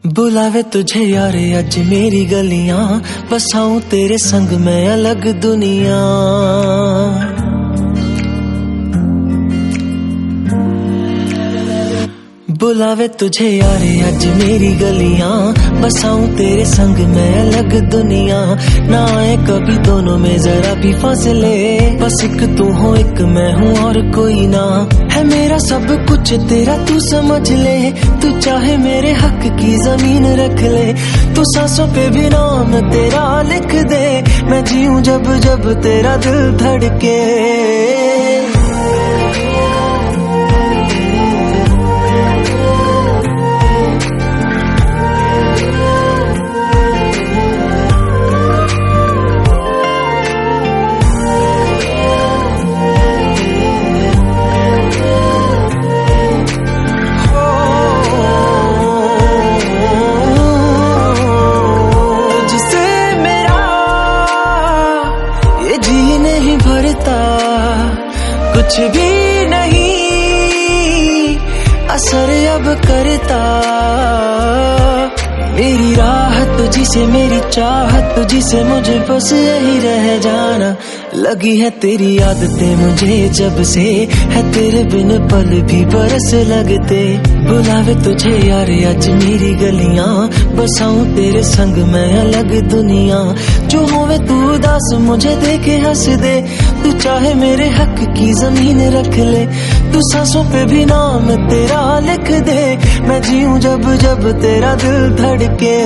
बुलावे तुझे यारे अज मेरी गलियां, बसाऊं तेरे संग मैं अलग दुनिया। बुलावे तुझे यारे अज मेरी गलियां, बसाऊं तेरे संग मैं अलग दुनिया। ना आए कभी दोनों में जरा भी फासले, बस एक तू हो एक मैं हूँ और कोई ना। है मेरा सब कुछ तेरा तू समझ ले, तू चाहे मेरे हक की जमीन रख ले। तू सांसों पे भी नाम तेरा लिख दे, मैं जीऊं जब जब तेरा दिल धड़के। कुछ भी नहीं असर अब करता, मेरी राहत तुझी से मेरी चाहत तुझी से, मुझे बस यही रह जाना। लगी है तेरी आदतें मुझे जब से, है तेरे बिन पल भी बरस लगते। बुलावे तुझे यार अज मेरी गलियां, बसाऊं तेरे संग मैं अलग दुनिया। जो होवे तू उदास मुझे देखे हंस दे, तू चाहे मेरे हक की जमीन रख ले। तू सांसों पे भी नाम तेरा लिख दे, मैं जीऊं जब जब तेरा दिल धड़के।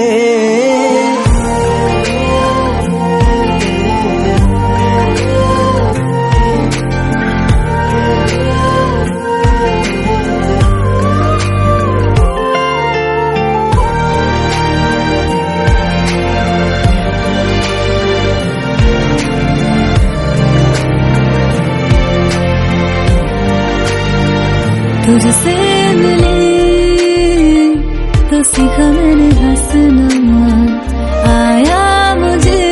तुझसे मिले तो सीखा मैंने हंसना, आया मुझे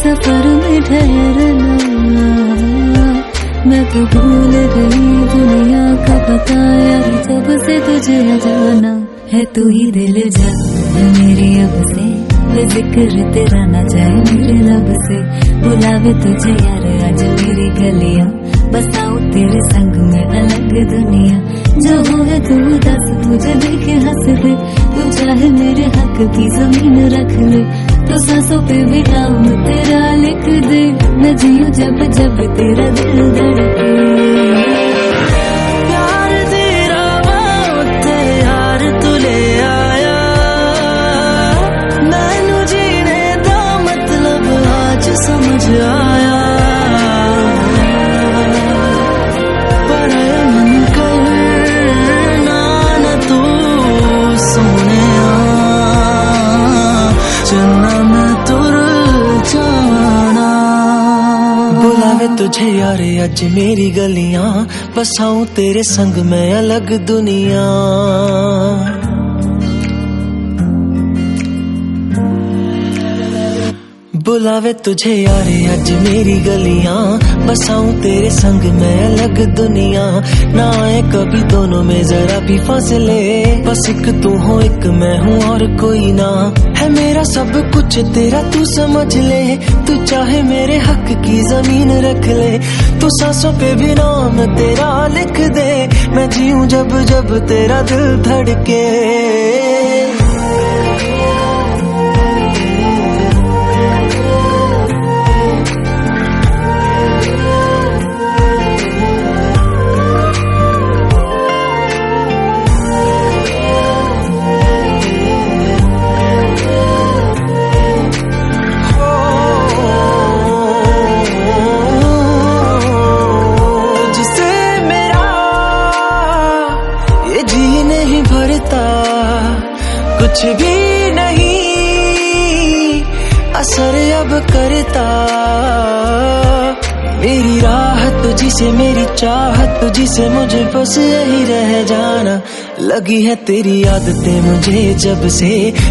सफर में ठहरना। मैं तो भूल गई दुनिया का पता यार, जब से तुझे जाना है। तू ही दिल जा मेरी अब से, जिक्र तेरा ना जाए मेरे लब से। बुलावे तुझे यार आज मेरी गलियां, बसाऊं तेरे संग में अलग दुनिया। जो है तू दस तुझे देखे हंस दे, तू चाहे मेरे हक की जमीन रख ले। तो सांसों पे भी नाम तेरा लिख दे, मैं जीऊं जब जब तेरा दिल धड़के। प्यार तेरा तेरे यार तू ले आया, मैनू जीने दा मतलब आज समझ आया। तुझे यारे अज मेरी गलियां, बसाऊं तेरे संग मैं अलग दुनिया। बुलावे तुझे यारे अज मेरी गलियां, बसाऊं तेरे संग मैं अलग दुनिया। ना आए कभी दोनों में जरा भी फासले, बस एक तू हो एक मैं हूँ और कोई ना। है मेरा सब कुछ तेरा तू समझ ले, तू चाहे मेरे हक की जमीन रख ले। तू सांसों पे भी नाम तेरा लिख दे, मैं जीऊं जब जब तेरा दिल धड़के। कुछ भी नहीं असर अब करता, मेरी राहत तुझी से मेरी चाहत तुझी से, मुझे बस यही रह जाना। लगी है तेरी आदतें मुझे जब से,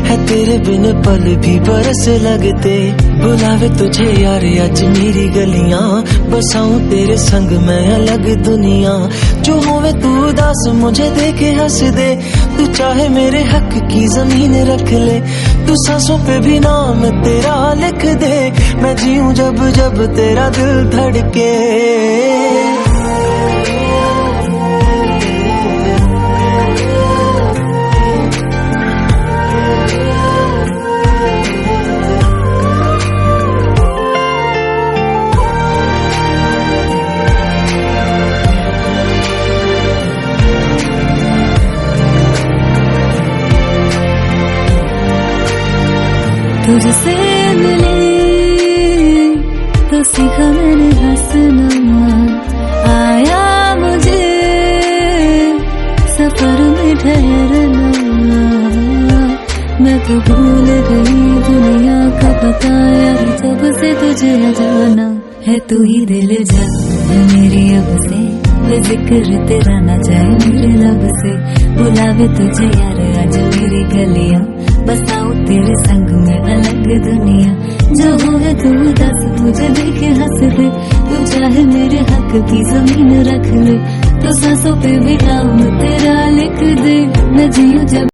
है तेरे बिन पल भी बरस लगते। बुलावे तुझे यार अज मेरी गलियां, बसाऊं तेरे संग मैं अलग दुनिया। जो होवे तू उदास मुझे देखे हंस दे, तू चाहे मेरे हक की जमीन रख ले, तू सांसों पे भी नाम तेरा लिख दे, मैं जीऊं जब जब तेरा दिल धड़के। तुझसे मिली तो सीखा मैंने हंसना, आया मुझे सफर में ठहरना, मैं तो भूल गई दुनिया का पता यार जब से तुझे जाना है, तू ही दिल जा मेरी अब से, जिक्र तेरा ना जाए मेरे लब से, बुलावे तुझे यार आज मेरी गलियां, बसाऊं तेरे संग में अलग दुनिया, जो होवे तू दस मुझे देखे हंस दे, तू चाहे मेरे हक की जमीन रख ले, तो सांसों पे भी नाम तेरा लिख दे, मैं जीऊं जब